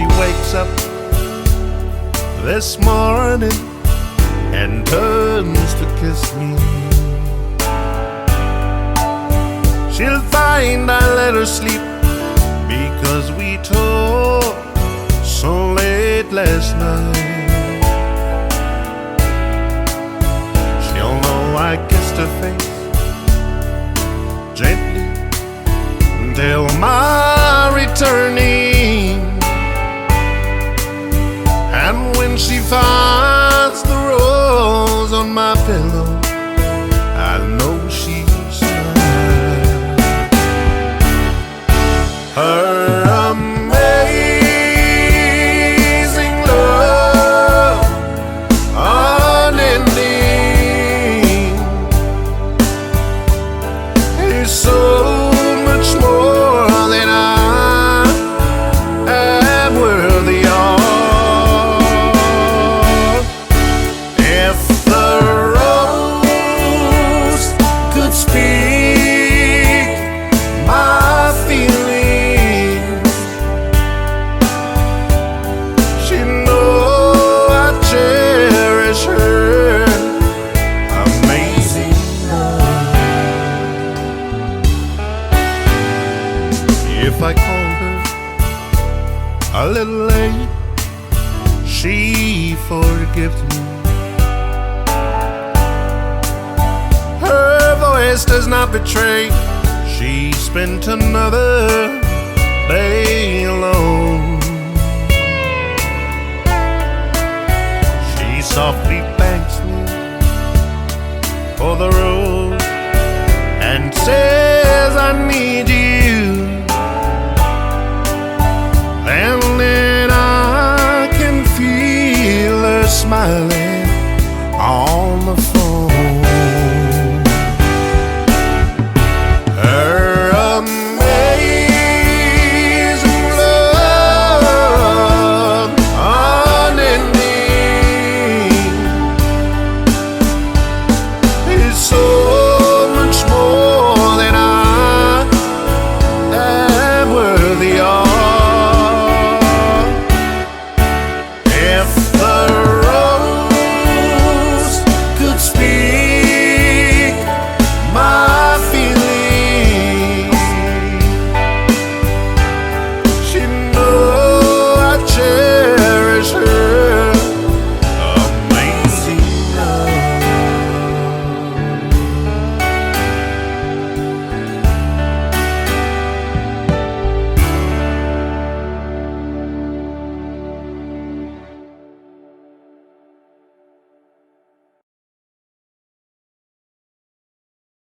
she wakes up this morning and turns to kiss me, she'll find I let her sleep because we talked so late last night. She'll know I kissed her face gently until my returning, and when she finds the rose on my pillow, I know she'll smile. Her amazing love, unending, is so much more than I am worthy of. If the rose could speak my feelings, she'd know I cherish her amazing love. If I called her a little late, she forgives me. Her voice does not betray, she spent another